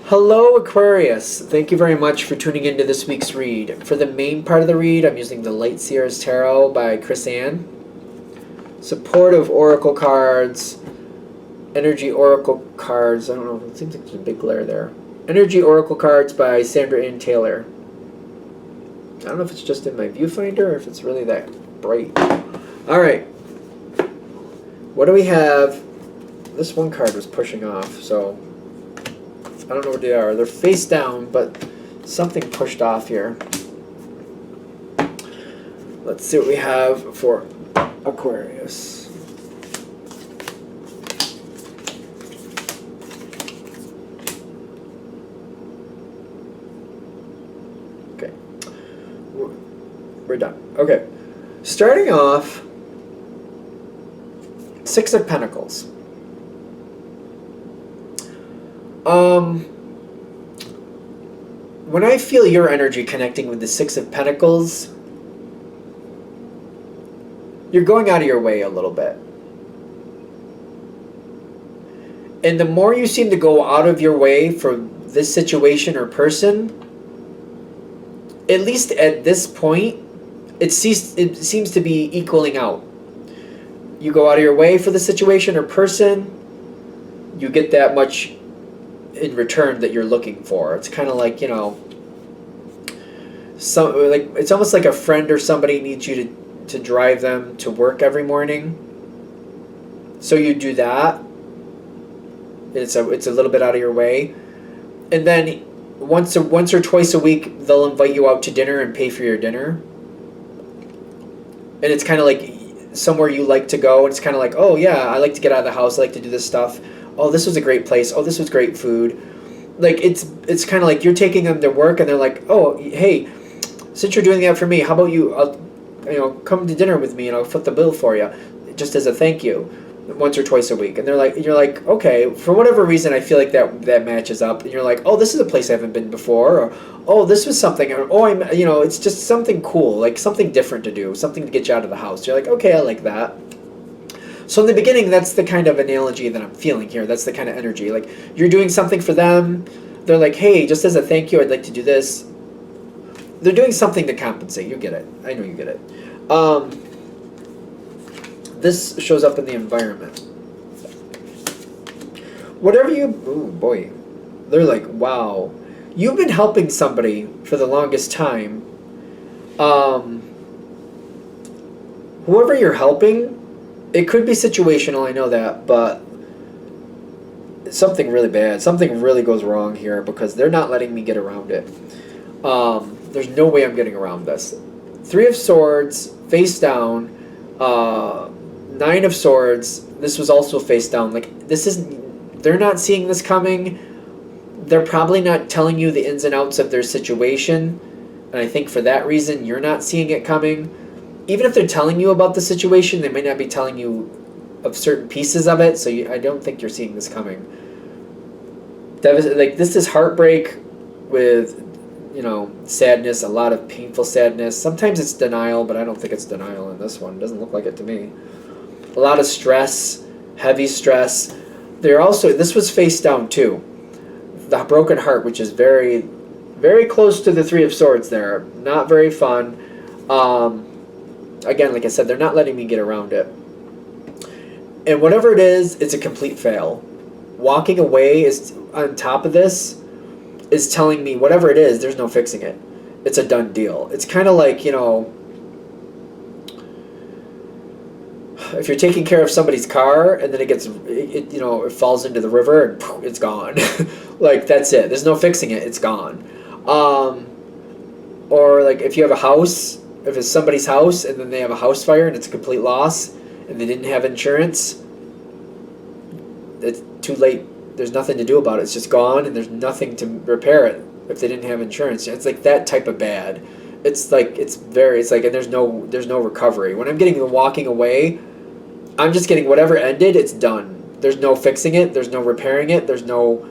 Hello, Aquarius. Thank you very much for tuning into this week's read. For the main part of the read, I'm using the Light Seers Tarot by Chris Ann. Supportive Oracle cards, Energy Oracle cards. I don't know, it seems like there's a big glare there. Energy Oracle cards by Sandra Ann Taylor. I don't know if it's just in my viewfinder or if it's really that bright. Alright. What do we have? This one card was pushing off, so I don't know what they are. They're face down, but something pushed off here. Let's see what we have for Aquarius. Okay. We're done. Okay. Starting off, Six of Pentacles. When I feel your energy connecting with the Six of Pentacles, you're going out of your way a little bit. And the more you seem to go out of your way for this situation or person, at least at this point, it seems to be equaling out. You go out of your way for the situation or person, you get that much in return that you're looking for. It's kind of like, you know, it's almost like a friend or somebody needs you to drive them to work every morning. So you do that. It's a little bit out of your way. And then once or twice a week they'll invite you out to dinner and pay for your dinner. And it's kind of like somewhere you like to go. It's kind of like, oh yeah, I like to get out of the house, I like to do this stuff. Oh, this was a great place. Oh, this was great food. Like, it's kind of like you're taking them to work and they're like, oh, hey, since you're doing that for me, how about you come to dinner with me and I'll foot the bill for you, just as a thank you, once or twice a week. And you're like, okay, for whatever reason, I feel like that matches up. And you're like, oh, this is a place I haven't been before, or oh, this was something, or oh, it's just something cool, like something different to do, something to get you out of the house. You're like, okay, I like that. So in the beginning, that's the kind of analogy that I'm feeling here. That's the kind of energy. Like, you're doing something for them. They're like, hey, just as a thank you, I'd like to do this. They're doing something to compensate. You get it. I know you get it. This shows up in the environment. Whatever you... Oh, boy. They're like, wow. You've been helping somebody for the longest time. Whoever you're helping... It could be situational, I know that, but something really bad, something really goes wrong here because they're not letting me get around it. There's no way I'm getting around this. Three of Swords, face down. Nine of Swords, this was also face down. Like, this isn't, they're not seeing this coming. They're probably not telling you the ins and outs of their situation. And I think for that reason, you're not seeing it coming. Even if they're telling you about the situation, they might not be telling you of certain pieces of it, so I don't think you're seeing this coming. This is heartbreak with, sadness, a lot of painful sadness. Sometimes it's denial, but I don't think it's denial in this one. It doesn't look like it to me. A lot of stress, heavy stress. This was face down too. The broken heart, which is very, very close to the Three of Swords there. Not very fun. Again, like I said, they're not letting me get around it. And whatever it is, it's a complete fail. Walking away is on top of this is telling me whatever it is, there's no fixing it. It's a done deal. It's kind of like, if you're taking care of somebody's car and then it falls into the river and poof, it's gone. Like, that's it. There's no fixing it. It's gone. Or like if you have a house, if it's somebody's house and then they have a house fire and it's a complete loss and they didn't have insurance, it's too late. There's nothing to do about it. It's just gone and there's nothing to repair it if they didn't have insurance. It's like that type of bad. And there's no recovery. When I'm getting the walking away, I'm just getting whatever ended, it's done. There's no fixing it, there's no repairing it, there's no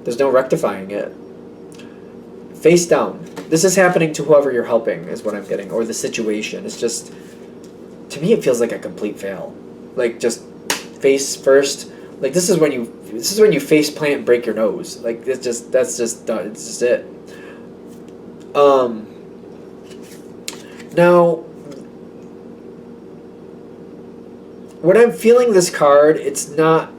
rectifying it. Face down. This is happening to whoever you're helping, is what I'm getting, or the situation. It's just, to me, it feels like a complete fail. Like, just face first, Like this is when you face plant and break your nose. Like that's just done. It's just it. Now, when I'm feeling this card, it's not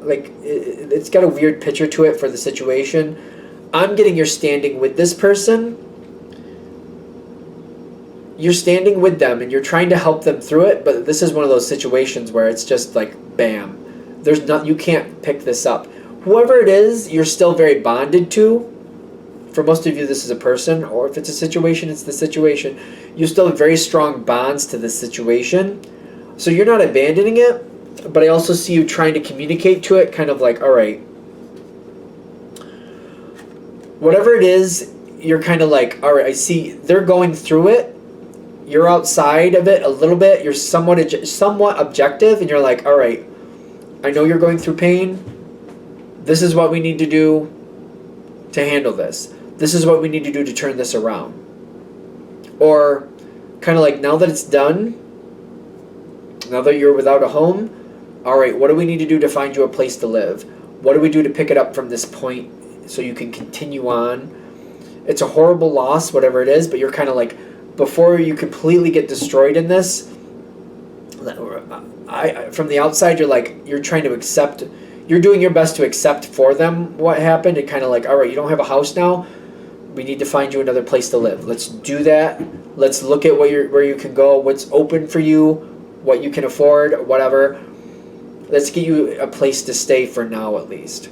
like it's got a weird picture to it for the situation. I'm getting you're standing with this person. You're standing with them and you're trying to help them through it, but this is one of those situations where it's just like bam. You can't pick this up. Whoever it is, you're still very bonded to. For most of you, this is a person, or if it's a situation, it's the situation. You still have very strong bonds to this situation. So you're not abandoning it, but I also see you trying to communicate to it, kind of like, all right, whatever it is, you're kind of like, all right, I see they're going through it. You're outside of it a little bit. You're somewhat objective, and you're like, all right, I know you're going through pain. This is what we need to do to handle this. This is what we need to do to turn this around. Or kind of like, now that it's done, now that you're without a home, all right, what do we need to do to find you a place to live? What do we do to pick it up from this point so you can continue on? It's a horrible loss, whatever it is, but you're kind of like, before you completely get destroyed in this, from the outside, you're trying to accept, you're doing your best to accept for them what happened, and kind of like, all right, you don't have a house now, we need to find you another place to live. Let's do that. Let's look at where you can go, what's open for you, what you can afford, whatever. Let's get you a place to stay for now, at least.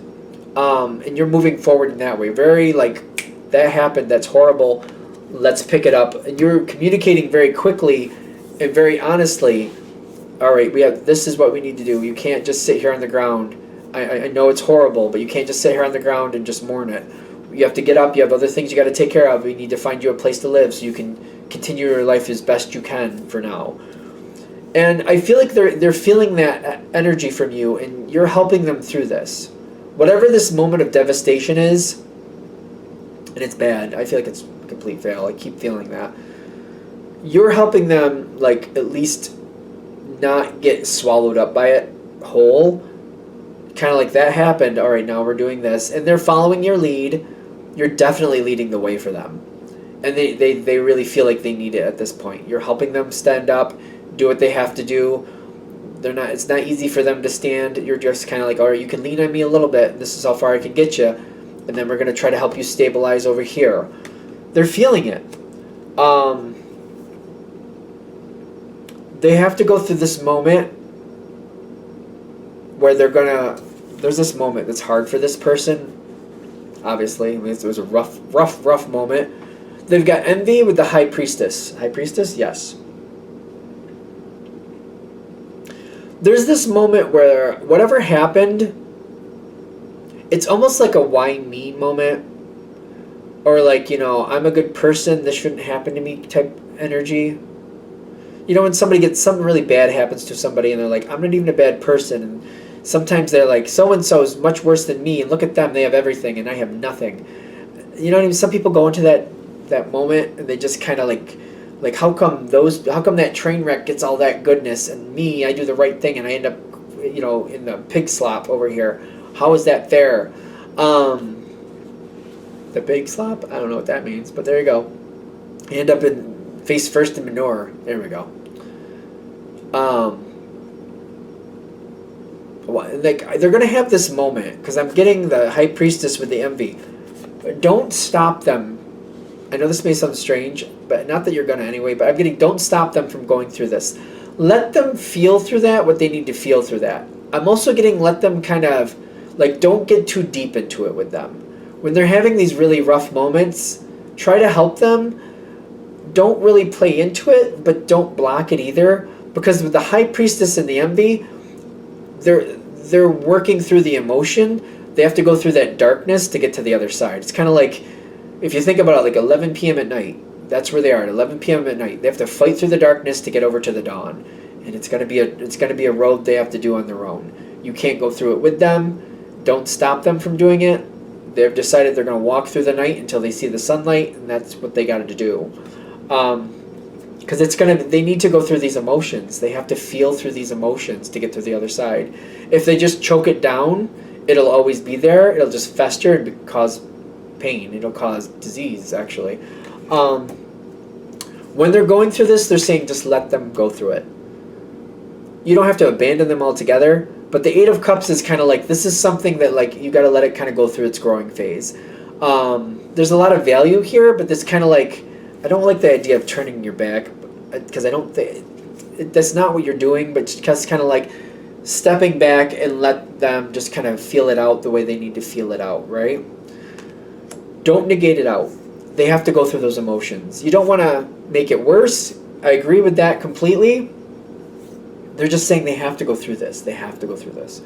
And you're moving forward in that way. Very like, that happened, that's horrible. Let's pick it up. And you're communicating very quickly and very honestly. All right, this is what we need to do. You can't just sit here on the ground. I know it's horrible, but you can't just sit here on the ground and just mourn it. You have to get up. You have other things you got to take care of. We need to find you a place to live so you can continue your life as best you can for now. And I feel like they're feeling that energy from you, and you're helping them through this. Whatever this moment of devastation is, and it's bad. I feel like it's a complete fail. I keep feeling that. You're helping them, like, at least not get swallowed up by it whole. Kind of like, that happened. All right, now we're doing this. And they're following your lead. You're definitely leading the way for them. And they really feel like they need it at this point. You're helping them stand up, do what they have to do. It's not easy for them to stand. You're just kind of like, all right, you can lean on me a little bit. This is how far I can get you. And then we're going to try to help you stabilize over here. They're feeling it. They have to go through this moment where there's this moment that's hard for this person. Obviously, it was a rough moment. They've got envy with the High Priestess. High Priestess? Yes. There's this moment where whatever happened, it's almost like a why me moment. Or like, I'm a good person, this shouldn't happen to me type energy. When something really bad happens to somebody and they're like, I'm not even a bad person. And sometimes they're like, so-and-so is much worse than me, and look at them, they have everything and I have nothing. You know what I mean? Some people go into that moment and they just kind of like how come that train wreck gets all that goodness and me, I do the right thing and I end up, in the pig slop over here. How is that fair? The pig slop? I don't know what that means, but there you go. You end up in face first in manure. There we go. They're going to have this moment, because I'm getting the High Priestess with the envy. Don't stop them. I know this may sound strange, but not that you're going to anyway, but I'm getting, don't stop them from going through this. Let them feel through that what they need to feel through that. I'm also getting, let them kind of, don't get too deep into it with them. When they're having these really rough moments, try to help them. Don't really play into it, but don't block it either. Because with the High Priestess and the envy, they're working through the emotion. They have to go through that darkness to get to the other side. It's kind of like, if you think about it, like 11 p.m. at night. That's where they are at 11 p.m. at night. They have to fight through the darkness to get over to the dawn, and it's gonna be a road they have to do on their own. You can't go through it with them. Don't stop them from doing it. They've decided they're gonna walk through the night until they see the sunlight, and that's what they got to do. because they need to go through these emotions. They have to feel through these emotions to get to the other side. If they just choke it down, it'll always be there. It'll just fester and cause pain. It'll cause disease, actually. When they're going through this, they're saying just let them go through it. You don't have to abandon them altogether, but the Eight of Cups is kind of like, this is something that like you got to let it kind of go through its growing phase. There's a lot of value here, but this kind of like, I don't like the idea of turning your back, because I don't think that's not what you're doing, but just kind of like stepping back and let them just kind of feel it out the way they need to feel it out, right? Don't negate it out. They have to go through those emotions. You don't want to make it worse. I agree with that completely. They're just saying they have to go through this. They have to go through this.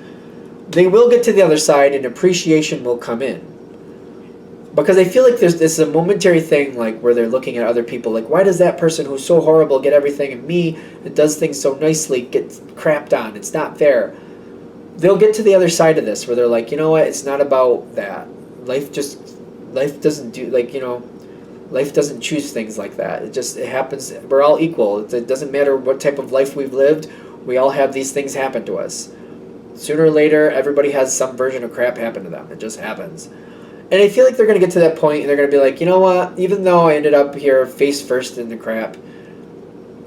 They will get to the other side and appreciation will come in. Because I feel like there's this a momentary thing like where they're looking at other people like, why does that person who's so horrible get everything and me that does things so nicely gets crapped on? It's not fair. They'll get to the other side of this where they're like, you know what, it's not about that. Life doesn't do, like, you know, life doesn't choose things like that. It happens. We're all equal. It doesn't matter what type of life we've lived. We all have these things happen to us. Sooner or later, everybody has some version of crap happen to them. It just happens. And I feel like they're going to get to that point and they're going to be like, you know what, even though I ended up here face first in the crap,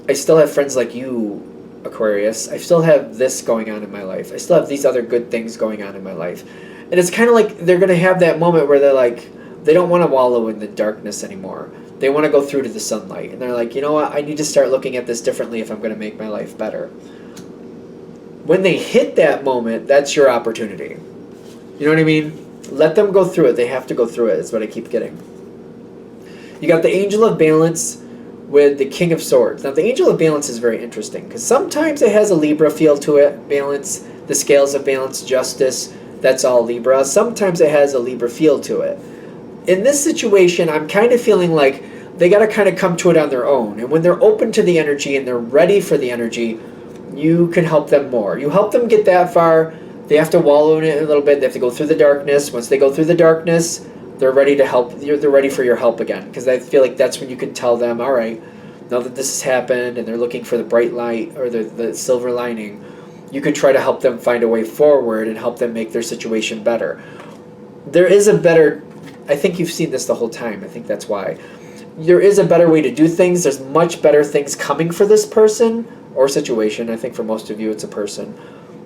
I still have friends like you, Aquarius. I still have this going on in my life. I still have these other good things going on in my life. And it's kind of like they're going to have that moment where they're like, they don't want to wallow in the darkness anymore. They want to go through to the sunlight. And they're like, you know what, I need to start looking at this differently if I'm going to make my life better. When they hit that moment, that's your opportunity. You know what I mean? Let them go through it. They have to go through it. Is what I keep getting. You got the Angel of Balance with the King of Swords. Now, the Angel of Balance is very interesting because sometimes it has a Libra feel to it. Balance, the scales of balance, justice, that's all Libra. Sometimes it has a Libra feel to it. In this situation, I'm kind of feeling like they got to kind of come to it on their own. And when they're open to the energy and they're ready for the energy, you can help them more. You help them get that far. They have to wallow in it a little bit. They have to go through the darkness. Once they go through the darkness, they're ready to help. They're ready for your help again. Because I feel like that's when you can tell them, all right, now that this has happened and they're looking for the bright light or the silver lining, you could try to help them find a way forward and help them make their situation better. There is a better, I think you've seen this the whole time. I think that's why. There is a better way to do things. There's much better things coming for this person or situation. I think for most of you it's a person.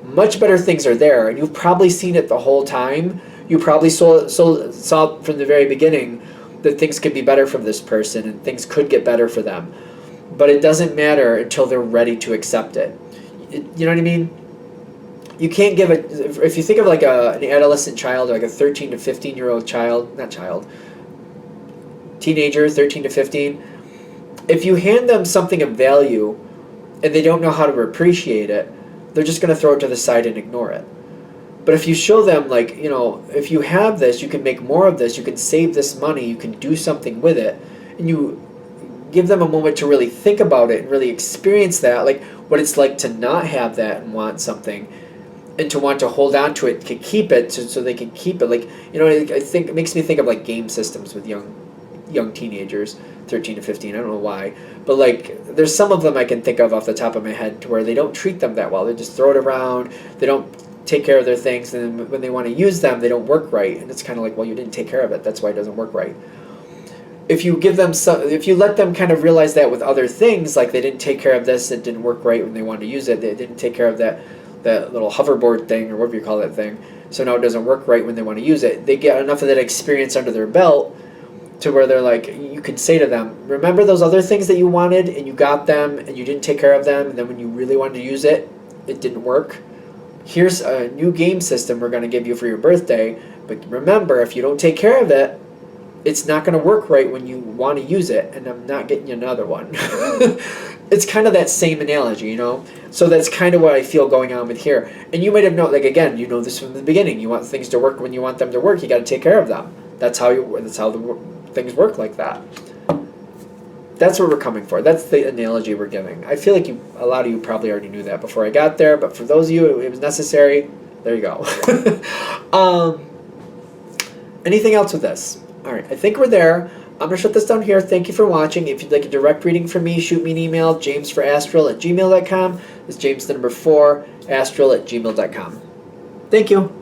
Much better things are there, and you've probably seen it the whole time. You probably saw from the very beginning that things could be better for this person and things could get better for them. But it doesn't matter until they're ready to accept it. You know what I mean? You can't give it, if you think of like an adolescent child, like a 13 to 15-year-old teenager, 13 to 15, if you hand them something of value and they don't know how to appreciate it, they're just going to throw it to the side and ignore it. But if you show them, like, you know, if you have this, you can make more of this, you can save this money, you can do something with it, and you give them a moment to really think about it and really experience that, like what it's like to not have that and want something, and to want to hold on to it, to keep it, so they can keep it. Like, you know, I think it makes me think of like game systems with young teenagers, 13 to 15, I don't know why, but like there's some of them I can think of off the top of my head to where they don't treat them that well. They just throw it around, they don't take care of their things, and then when they want to use them, they don't work right, and it's kind of like, well, you didn't take care of it, that's why it doesn't work right. If you give them if you let them kind of realize that with other things, like they didn't take care of this, it didn't work right when they wanted to use it, they didn't take care of that little hoverboard thing or whatever you call that thing, so now it doesn't work right when they want to use it. They get enough of that experience under their belt to where they're like, you can say to them, remember those other things that you wanted and you got them and you didn't take care of them, and then when you really wanted to use it, it didn't work. Here's a new game system we're going to give you for your birthday, but remember, if you don't take care of it, it's not going to work right when you want to use it, and I'm not getting you another one. It's kind of that same analogy, you know? So that's kind of what I feel going on with here. And you might have known, like, again, you know this from the beginning. You want things to work when you want them to work, you got to take care of them. That's how things work like that. That's what we're coming for. That's the analogy we're giving. I feel like a lot of you probably already knew that before I got there, but for those of you it was necessary, there you go. Anything else with this? All right, I think we're there. I'm going to shut this down here. Thank you for watching. If you'd like a direct reading from me, shoot me an email, jamesforastral@gmail.com. It's James the number 4, astral@gmail.com. Thank you.